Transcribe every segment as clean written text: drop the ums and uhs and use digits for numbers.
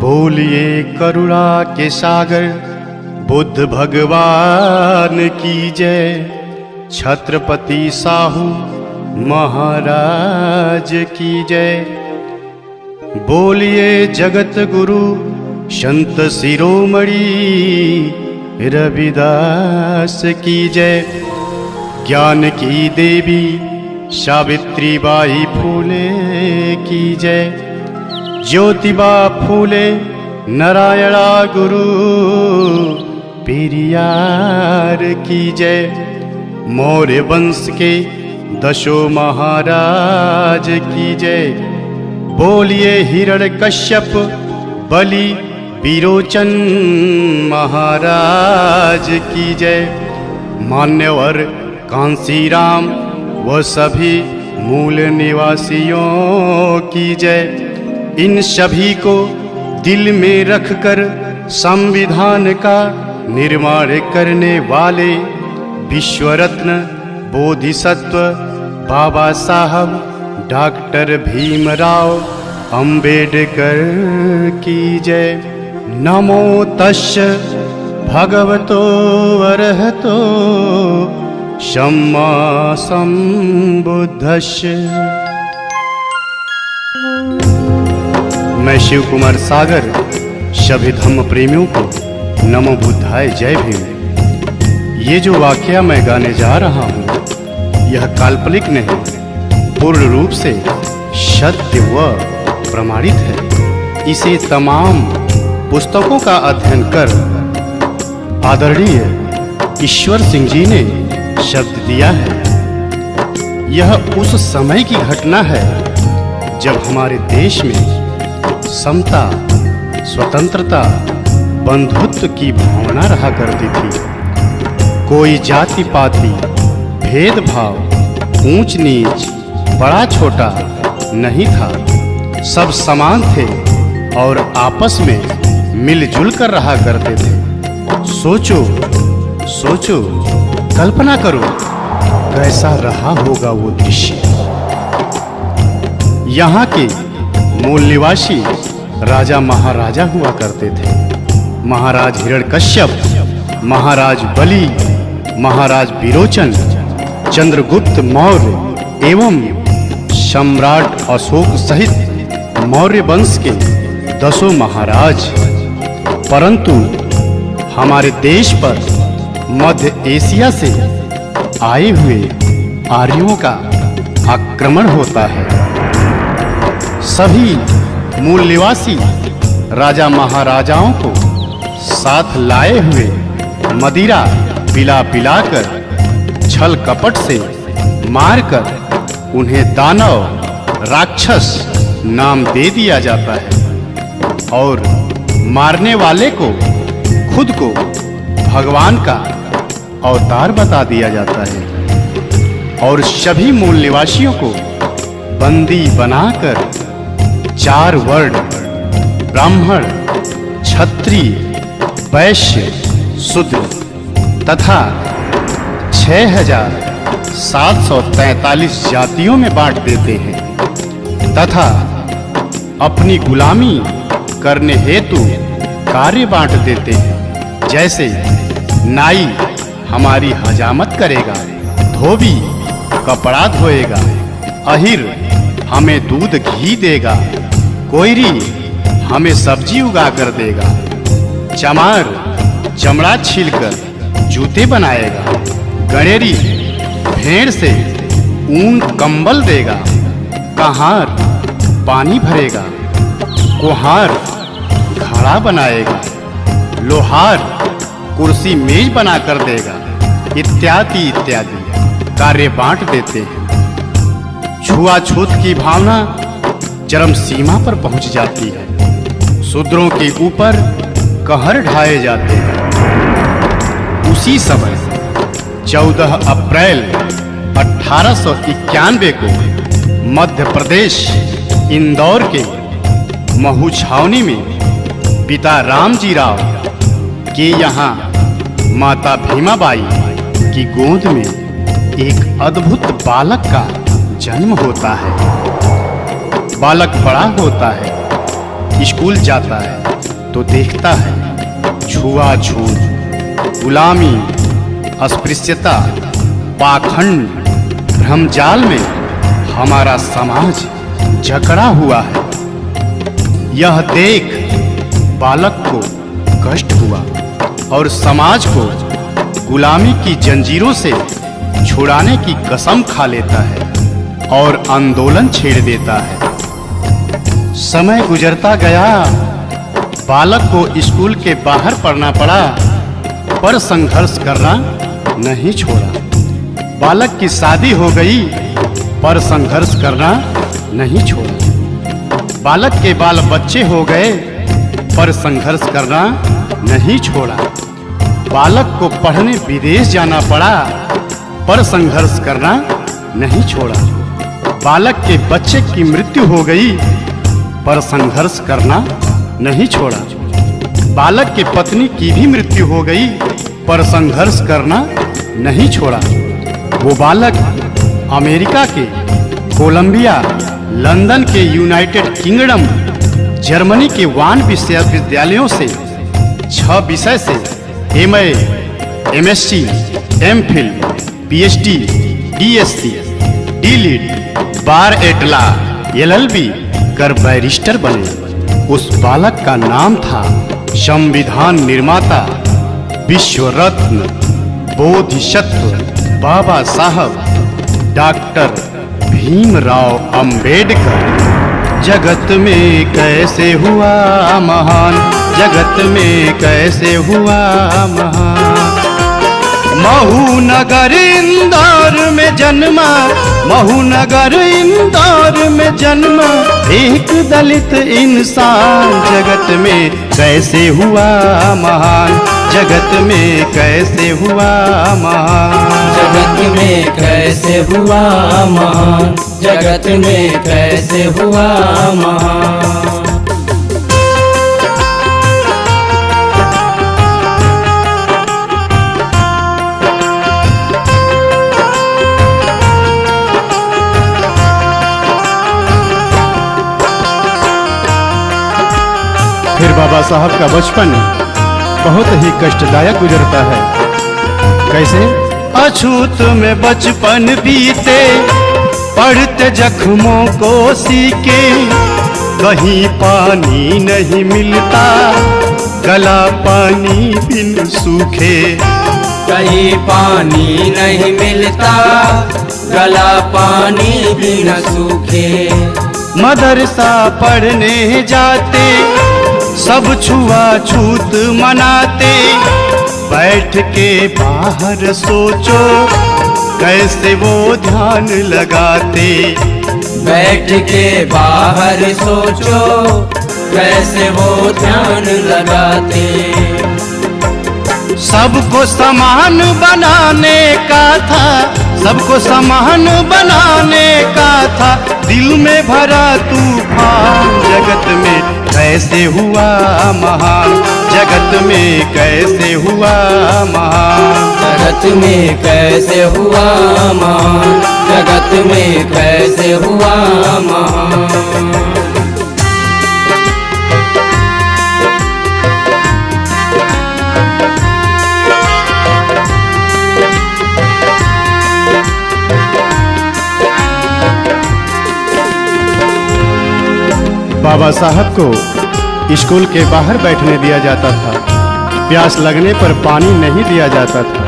बोलिए करुणा के सागर बुद्ध भगवान की जय। छत्रपति साहू महाराज की जय। बोलिए जगत गुरु संत शिरोमणि रविदास की जय। ज्ञान की देवी सावित्री बाई फूले की जय। ज्योतिबा फूले नारायणा गुरु पेरियार की जय। मौर्य वंश के दशो महाराज की जय। बोलिए हिरण्यकश्यप बलि विरोचन महाराज की जय। मान्यवर कांसीराम व सभी मूल निवासियों की जय। इन सभी को दिल में रखकर संविधान का निर्माण करने वाले विश्वरत्न बोधिसत्व बाबा साहब डॉक्टर भीमराव अंबेडकर की जय। नमो तस्य भगवतो अरहतो सम्मा संबुद्धस्य। मैं शिव कुमार सागर सभी धम्म प्रेमियों को नमो बुद्धाय जय भीम। ये जो वाकया मैं गाने जा रहा हूँ यह काल्पनिक नहीं, पूर्ण रूप से सत्य व प्रमाणित है। इसे तमाम पुस्तकों का अध्ययन कर आदरणीय ईश्वर सिंह जी ने शब्द दिया है। यह उस समय की घटना है जब हमारे देश में समता, स्वतंत्रता, बंधुत्व की भावना रहा करती थी। कोई जाति पाति, भेदभाव, ऊंच नीच, बड़ा छोटा नहीं था। सब समान थे और आपस में मिलजुल कर रहा करते थे। सोचो सोचो, कल्पना करो कैसा रहा होगा वो दृश्य। यहाँ के मूल निवासी राजा महाराजा हुआ करते थे। महाराज हिरण्यकश्यप, महाराज बलि, महाराज विरोचन, चंद्रगुप्त मौर्य एवं सम्राट अशोक सहित मौर्य वंश के 10 महाराज। परंतु हमारे देश पर मध्य एशिया से आए हुए आर्यों का आक्रमण होता है। सभी मूल निवासी राजा महाराजाओं को साथ लाए हुए मदिरा पिला पिलाकर, छल कपट से मारकर उन्हें दानव, राक्षस नाम दे दिया जाता है और मारने वाले को खुद को भगवान का अवतार बता दिया जाता है और सभी मूल निवासियों को बंदी बनाकर 4 वर्ण ब्राह्मण, क्षत्रिय, वैश्य, शूद्र तथा 6743 जातियों में बांट देते हैं तथा अपनी गुलामी करने हेतु कार्य बांट देते हैं। जैसे नाई हमारी हजामत करेगा, धोबी कपड़ा धोएगा, अहिर हमें दूध घी देगा, कोयरी हमें सब्जी उगा कर देगा, चमार चमड़ा छीलकर जूते बनाएगा, गणेरी भेड़ से ऊन कंबल देगा, कहार पानी भरेगा, कुम्हार घड़ा बनाएगा, लोहार कुर्सी मेज बना कर देगा, इत्यादि इत्यादि कार्य बांट देते हैं। छुआछूत की भावना चरम सीमा पर पहुंच जाती है। शूद्रों के ऊपर कहर ढाए जाते हैं। उसी समय 14 अप्रैल 1891 को मध्य प्रदेश इंदौर के महू छावनी में पिता रामजी राव के यहाँ माता भीमाबाई की गोद में एक अद्भुत बालक का जन्म होता है। बालक बड़ा होता है स्कूल जाता है तो देखता है छुआछूत, गुलामी, अस्पृश्यता, पाखंड, भ्रमजाल में हमारा समाज जकड़ा हुआ है। यह देख बालक को कष्ट हुआ और समाज को गुलामी की जंजीरों से छुड़ाने की कसम खा लेता है और आंदोलन छेड़ देता है। समय गुजरता गया, बालक को स्कूल के बाहर पढ़ना पड़ा, पर संघर्ष करना नहीं छोड़ा। बालक की शादी हो गई, पर संघर्ष करना नहीं छोड़ा। बालक के बाल बच्चे हो गए, पर संघर्ष करना नहीं छोड़ा। बालक को पढ़ने विदेश जाना पड़ा, पर संघर्ष करना नहीं छोड़ा। बालक के बच्चे की मृत्यु हो गई, पर संघर्ष करना नहीं छोड़ा। बालक की पत्नी की भी मृत्यु हो गई, पर संघर्ष करना नहीं छोड़ा। वो बालक अमेरिका के कोलंबिया, लंदन के यूनाइटेड किंगडम, जर्मनी के वान विश्वविद्यालयों से 6 विषय से MA, MSc, MPhil, PhD, DSc, DLitt, बार एट लॉ, LLB कर बैरिस्टर बने। उस बालक का नाम था संविधान निर्माता, विश्व रत्न, बोधिसत्व बाबा साहब डॉक्टर भीमराव अंबेडकर। जगत में कैसे हुआ महान, जगत में कैसे हुआ महान। महू नगर इंदौर में जन्मा, महू नगर इंदौर में जन्मा एक दलित इंसान। जगत में कैसे हुआ महान, जगत में कैसे हुआ महान। जगत में कैसे हुआ महान, जगत में कैसे हुआ महान। फिर बाबा साहब का बचपन बहुत ही कष्टदायक गुजरता है। कैसे? अछूत में बचपन बीते, पढ़ते जख्मों को सीके। कहीं पानी नहीं मिलता, गला पानी बिन सूखे। कहीं पानी नहीं मिलता, गला पानी बिन सूखे। मदरसा पढ़ने जाते, सब छुआछूत मनाते। बैठ के बाहर सोचो, कैसे वो ध्यान लगाते। बैठ के बाहर सोचो, कैसे वो ध्यान लगाते। सबको समान बनाने का था, सबको समान बनाने का था। दिल में भरा तूफान, जगत में कैसे हुआ महान, जगत में कैसे हुआ महान। जगत में कैसे हुआ महान, जगत में कैसे हुआ महान। बाबा साहब को स्कूल के बाहर बैठने दिया जाता था। प्यास लगने पर पानी नहीं दिया जाता था,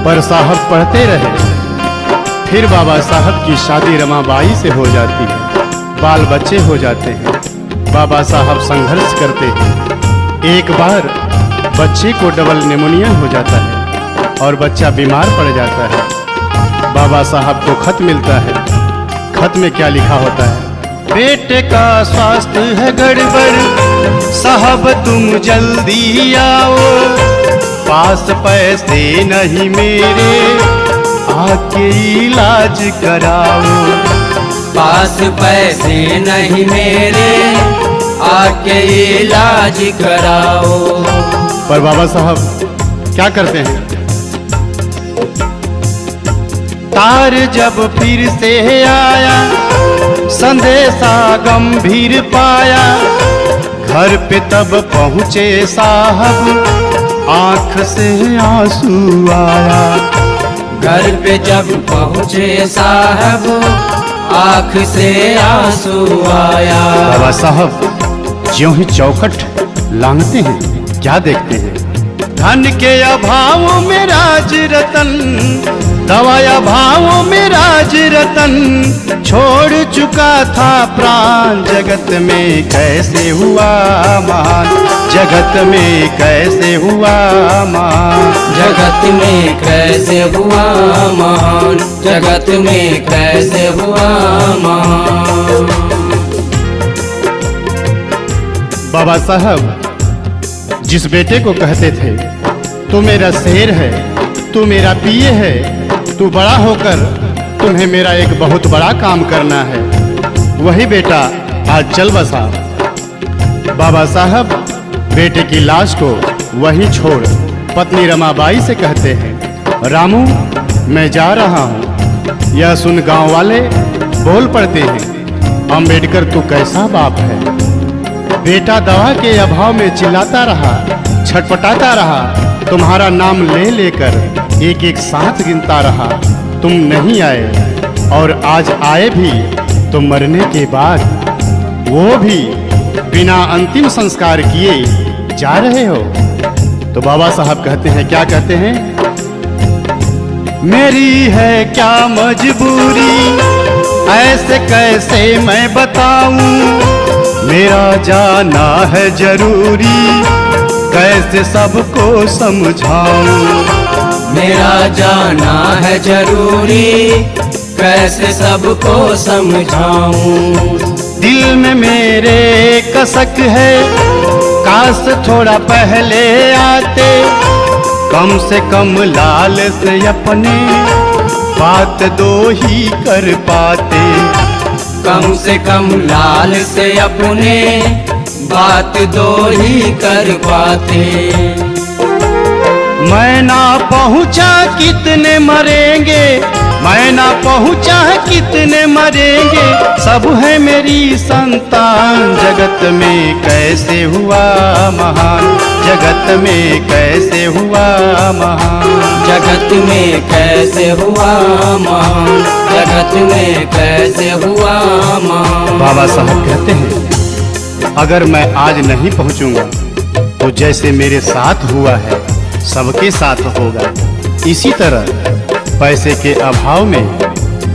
पर साहब पढ़ते रहे। फिर बाबा साहब की शादी रमाबाई से हो जाती है, बाल बच्चे हो जाते हैं। बाबा साहब संघर्ष करते हैं। एक बार बच्चे को डबल निमोनिया हो जाता है और बच्चा बीमार पड़ जाता है। बाबा साहब को खत मिलता है। खत में क्या लिखा होता है? बेटे का स्वास्थ्य है गड़बड़, साहब तुम जल्दी आओ। पास पैसे नहीं मेरे, आके इलाज कराओ। पास पैसे नहीं मेरे, आके इलाज कराओ। पर बाबा साहब क्या करते हैं? तार जब फिर से आया, संदेशा गंभीर पाया। घर पे तब पहुँचे साहब आँख से आंसू आया। घर पे जब पहुँचे साहब आँख से आंसू आया। बाबा साहब ज्यों ही चौखट लांघते हैं क्या देखते हैं? धन के अभाव में राज रतन, दवाया भावों में राज रतन छोड़ चुका था प्राण। जगत में कैसे हुआ महान, जगत में कैसे हुआ महान, जगत में कैसे हुआ महान, जगत में कैसे हुआ महान। बाबा साहब जिस बेटे को कहते थे तू मेरा शेर है, तू मेरा पिए है, तू बड़ा होकर तुम्हें मेरा एक बहुत बड़ा काम करना है, वही बेटा आज चल बसा। बाबा साहब बेटे की लाश को वहीं छोड़ पत्नी रमाबाई से कहते हैं, रामू मैं जा रहा हूँ। यह सुन गांव वाले बोल पड़ते हैं, अंबेडकर तू कैसा बाप है। बेटा दवा के अभाव में चिल्लाता रहा, छटपटाता रहा, तुम्हारा नाम ले लेकर एक एक साथ गिनता रहा, तुम नहीं आए और आज आए भी तो मरने के बाद, वो भी बिना अंतिम संस्कार किए जा रहे हो। तो बाबा साहब कहते हैं, क्या कहते हैं? मेरी है क्या मजबूरी ऐसे कैसे मैं बताऊं, मेरा जाना है जरूरी कैसे सबको समझाऊं। मेरा जाना है जरूरी कैसे सबको समझाऊं। दिल में मेरे कसक है काश थोड़ा पहले आते, कम से कम लाल से अपने बात दो ही कर पाते। कम से कम लाल से अपने बात दो ही कर पाते। मैं ना पहुंचा कितने मरेंगे, मैं ना पहुंचा कितने मरेंगे, सब है मेरी संतान। जगत में कैसे हुआ महान, जगत में कैसे हुआ महान, जगत में कैसे हुआ महान, जगत में कैसे हुआ महान। बाबा साहब कहते हैं, अगर मैं आज नहीं पहुंचूंगा तो जैसे मेरे साथ हुआ है सबके साथ होगा। इसी तरह पैसे के अभाव में,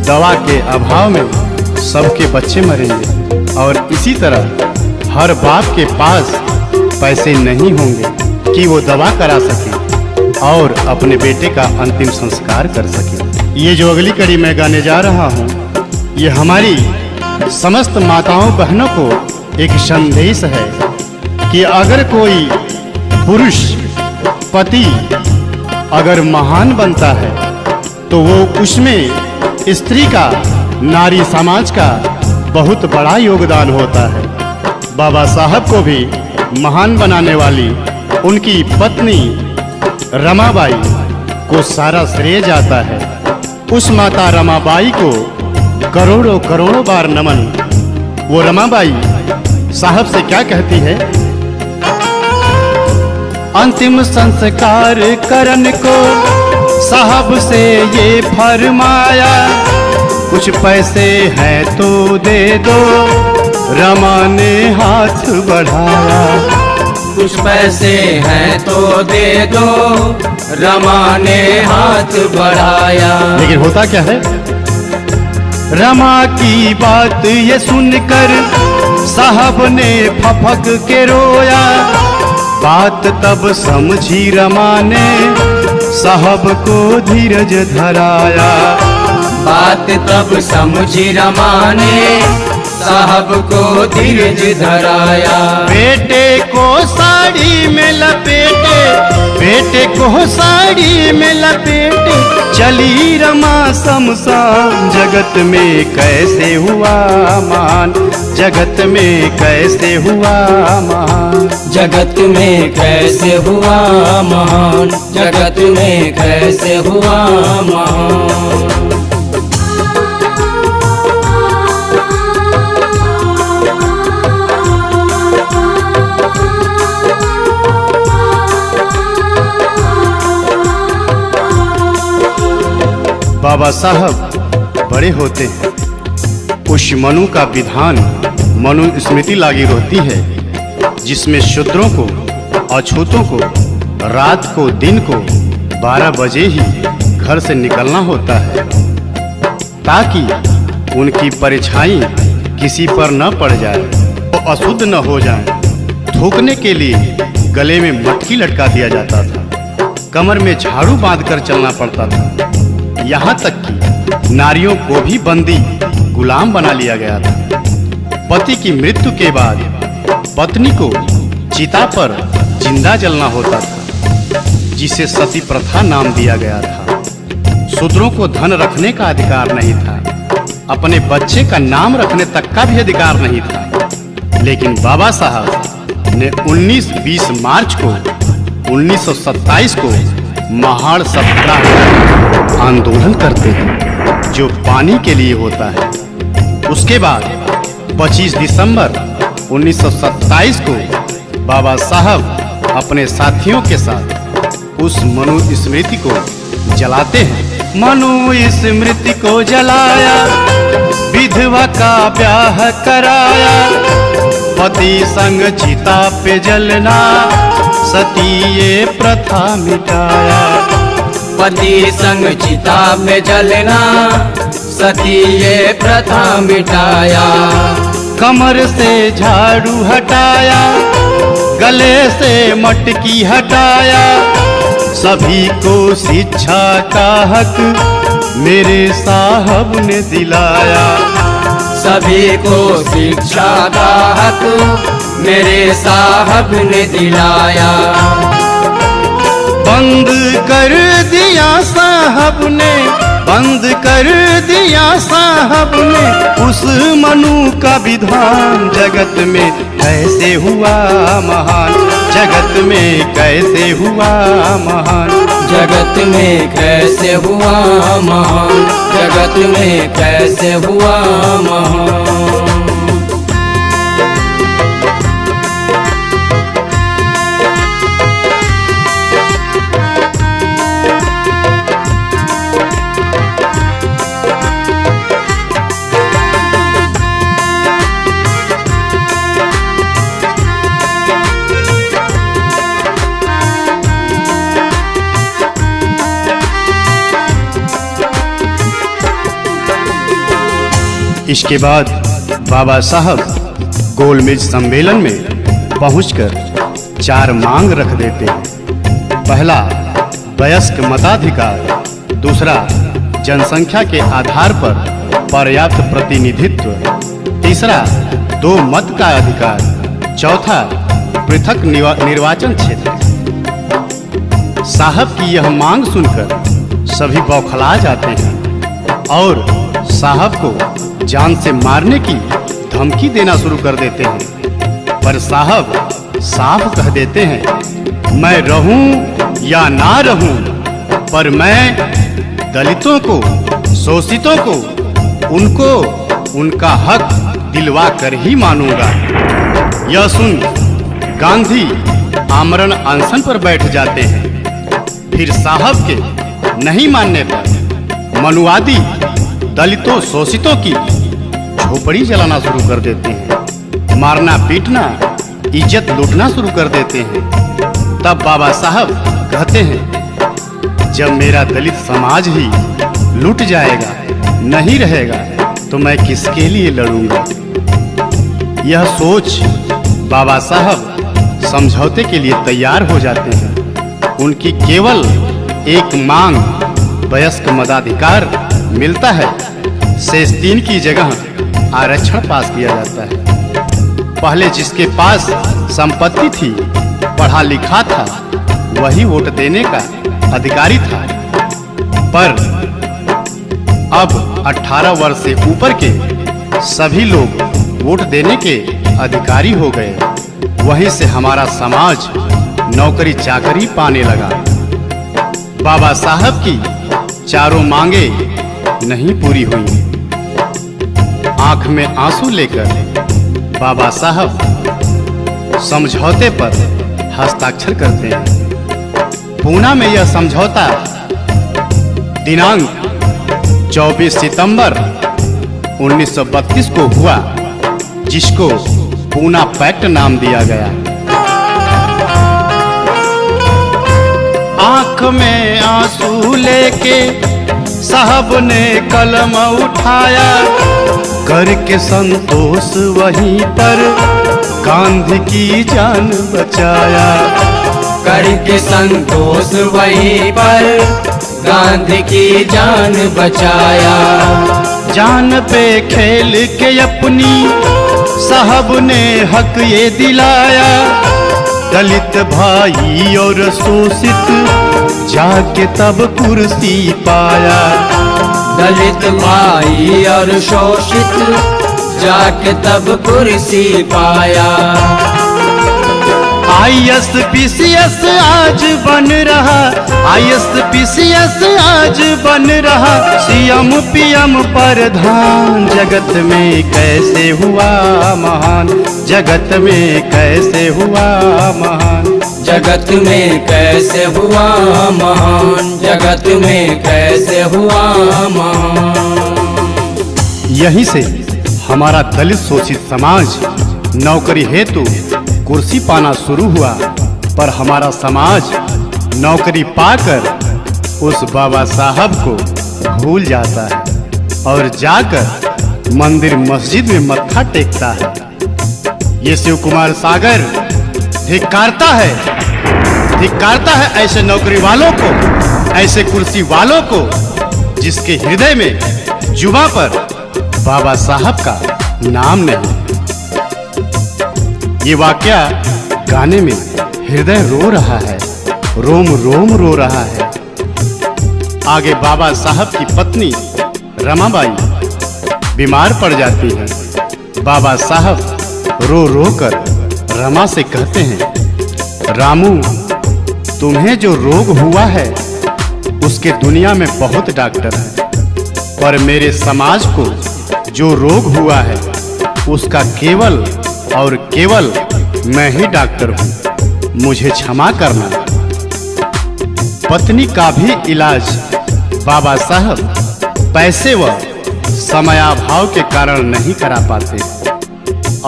दवा के अभाव में सबके बच्चे मरेंगे और इसी तरह हर बाप के पास पैसे नहीं होंगे कि वो दवा करा सके और अपने बेटे का अंतिम संस्कार कर सके। ये जो अगली कड़ी मैं गाने जा रहा हूँ, ये हमारी समस्त माताओं बहनों को एक संदेश है कि अगर कोई पुरुष पति अगर महान बनता है तो वो उसमें स्त्री का, नारी समाज का बहुत बड़ा योगदान होता है। बाबा साहब को भी महान बनाने वाली उनकी पत्नी रमाबाई को सारा श्रेय जाता है। उस माता रमाबाई को करोड़ों करोड़ों बार नमन। वो रमाबाई साहब से क्या कहती है? अंतिम संस्कार करन को साहब से ये फरमाया, कुछ पैसे हैं तो दे दो, रमा ने हाथ बढ़ाया। कुछ पैसे हैं तो दे दो, रमा ने हाथ बढ़ाया। लेकिन होता क्या है? रमा की बात ये सुनकर साहब ने फफक के रोया, बात तब समझी रमा ने साहब को धीरज धराया। बात तब समझी रमा ने साहब को धीरज धराया। बेटे को साड़ी में लपेटे, बेटे को साड़ी में लपेटे चली रमा शमशान। जगत में कैसे हुआ महान, जगत में कैसे हुआ महान, जगत में कैसे हुआ महान, जगत में कैसे हुआ महान। बाबा साहब बड़े होते हैं, उस मनु का विधान मनुस्मृति लागू होती है, जिसमें शूद्रों को, अछूतों को रात को, दिन को 12 बजे ही घर से निकलना होता है, ताकि उनकी परछाई किसी पर न पड़ जाए, वो अशुद्ध न हो जाए। थूकने के लिए गले में मटकी लटका दिया जाता था, कमर में झाड़ू बांधकर चलना पड़ता था। यहाँ तक कि नारियों को भी बंदी गुलाम बना लिया गया था। पति की मृत्यु के बाद पत्नी को चिता पर जिंदा जलना होता था, जिसे सती प्रथा नाम दिया गया था। शूद्रों को धन रखने का अधिकार नहीं था, अपने बच्चे का नाम रखने तक का भी अधिकार नहीं था। लेकिन बाबा साहब ने 19-20 मार्च को 1927 को महाड़ सत्याग्रह आंदोलन करते हैं, जो पानी के लिए होता है। उसके बाद 25 दिसंबर 1927 को बाबा साहब अपने साथियों के साथ उस मनुस्मृति को जलाते हैं। मनुस्मृति को जलाया, विधवा का ब्याह कराया, पति संग चिता पे जलना, सती ये प्रथा मिटाया। पति संग चिता पे जलना, सती ये प्रथा मिटाया। कमर से झाड़ू हटाया, गले से मटकी हटाया, सभी को शिक्षा का हक मेरे साहब ने दिलाया। सभी को शिक्षा का हक मेरे साहब ने दिलाया। बंद कर दिया साहब ने, बंद कर दिया साहब ने उस मनु का विधान। जगत में कैसे हुआ महान, जगत में कैसे हुआ महान, जगत में कैसे हुआ महान, जगत में कैसे हुआ महान। इसके बाद बाबा साहब गोलमेज सम्मेलन में पहुंचकर 4 मांग रख देते हैं। पहला, वयस्क मताधिकार। दूसरा, जनसंख्या के आधार पर पर्याप्त प्रतिनिधित्व। तीसरा, 2 मत का अधिकार। चौथा, पृथक निर्वाचन क्षेत्र। साहब की यह मांग सुनकर सभी बौखला जाते हैं और साहब को जान से मारने की धमकी देना शुरू कर देते हैं। पर साहब साफ कह देते हैं, मैं रहूं या ना रहूं, पर मैं दलितों को, शोषितों को, उनको उनका हक दिलवा कर ही मानूंगा। यह सुन गांधी आमरण अनशन पर बैठ जाते हैं। फिर साहब के नहीं मानने पर मनुवादी दलितों, शोषितों की झोपड़ी जलाना शुरू कर देते हैं, मारना पीटना, इज्जत लूटना शुरू कर देते हैं। तब बाबा साहब कहते हैं, जब मेरा दलित समाज ही लूट जाएगा, नहीं रहेगा, तो मैं किसके लिए लड़ूंगा। यह सोच बाबा साहब समझौते के लिए तैयार हो जाते हैं। उनकी केवल एक मांग, वयस्क मताधिकार मिलता है। शेष 3 की जगह आरक्षण पास किया जाता है। पहले जिसके पास संपत्ति थी, पढ़ा लिखा था, वही वोट देने का अधिकारी था। पर अब 18 वर्ष से ऊपर के सभी लोग वोट देने के अधिकारी हो गए। वहीं से हमारा समाज नौकरी चाकरी पाने लगा। बाबा साहब की चारों मांगे नहीं पूरी हुई। आंख में आंसू लेकर बाबा साहब समझौते पर हस्ताक्षर करते हैं। पूना में यह समझौता दिनांक 24 सितंबर 1932 को हुआ, जिसको पूना पैक्ट नाम दिया गया। आंख में आंसू लेके साहब ने कलम उठाया, करके संतोष वहीं पर गांधी की जान बचाया। करके संतोष वहीं पर गांधी की जान बचाया। जान पे खेल के अपनी साहब ने हक ये दिलाया, दलित भाई और शोषित जाके तब कुर्सी पाया। दलित भाई और शोषित जाके तब कुर्सी पाया। ISPCS आज बन रहा, ISPCS आज बन रहा, CM PM प्रधान। जगत में कैसे हुआ महान, जगत में कैसे हुआ महान, जगत में कैसे हुआ महान, जगत में कैसे हुआ महान। यहीं से हमारा दलित शोषित समाज नौकरी हेतु कुर्सी पाना शुरू हुआ, पर हमारा समाज नौकरी पाकर उस बाबा साहब को भूल जाता है और जाकर मंदिर मस्जिद में मत्था टेकता है। ये शिव कुमार सागर धिक्कारता है ऐसे नौकरी वालों को, ऐसे कुर्सी वालों को, जिसके हृदय में जुबां पर बाबा साहब का नाम नहीं। ये वाकया गाने में हृदय रो रहा है, रोम रोम रो रहा है। आगे बाबा साहब की पत्नी रमाबाई बीमार पड़ जाती है। बाबा साहब रो रो कर रमा से कहते हैं, रामू, तुम्हें जो रोग हुआ है उसके दुनिया में बहुत डॉक्टर हैं, पर मेरे समाज को जो रोग हुआ है उसका केवल और केवल मैं ही डॉक्टर हूँ, मुझे क्षमा करना। पत्नी का भी इलाज बाबा साहब पैसे व समयाभाव के कारण नहीं करा पाते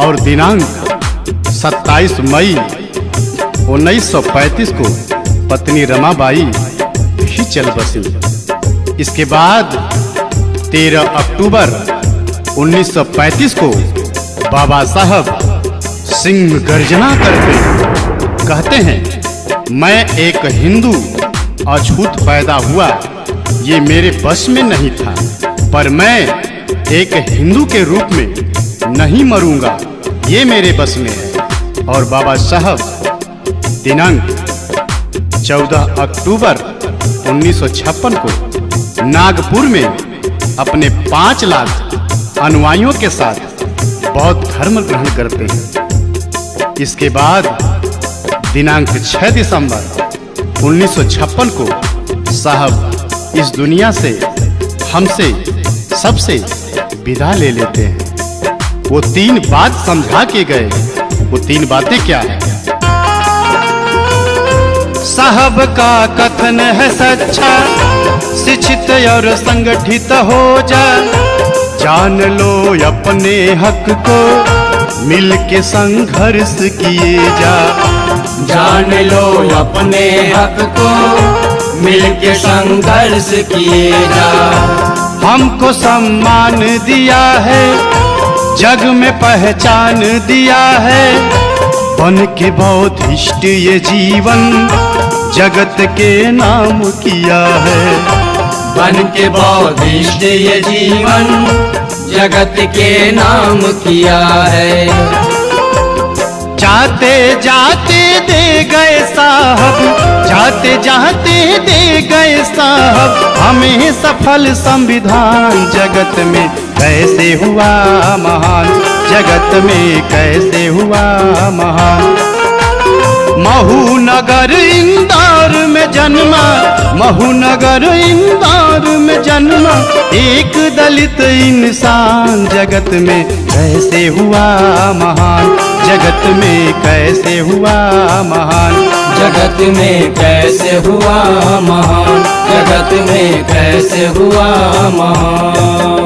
और दिनांक 27 मई 1935 को पत्नी रमाबाई भी चल बसी। इसके बाद 13 अक्टूबर 1935 को बाबा साहब सिंह गर्जना करके कहते हैं, मैं एक हिंदू अछूत पैदा हुआ, ये मेरे बस में नहीं था, पर मैं एक हिंदू के रूप में नहीं मरूंगा, ये मेरे बस में है। और बाबा साहब दिनांक 14 अक्टूबर 1956 को नागपुर में अपने 5 लाख अनुयायियों के साथ बौद्ध धर्म ग्रहण करते हैं। इसके बाद दिनांक 6 दिसंबर 1956 को साहब इस दुनिया से हमसे सबसे विदा ले लेते हैं। वो 3 बात समझा के गए, वो 3 बातें क्या है? साहब का कथन है सच्चा, शिक्षित और संगठित हो जा, जान लो अपने हक को, मिल के संघर्ष किए जा। जान लो अपने हक को, मिल के संघर्ष किए जा। हमको सम्मान दिया है, जग में पहचान दिया है, बन के बौद्धिष्ट ये जीवन जगत के नाम किया है। बन के बौद्धिष्ट ये जीवन जगत के नाम किया है। जाते जाते दे गए साहब, जाते जाते दे गए साहब, हमें सफल संविधान। जगत में कैसे हुआ महान, जगत में कैसे हुआ महान। महू नगर इंदौर में जन्मा, महू नगर इंदौर में जन्मा, एक दलित इंसान। जगत में कैसे हुआ महान, जगत में कैसे हुआ महान, जगत में कैसे हुआ महान, जगत भारत में कैसे हुआ महान।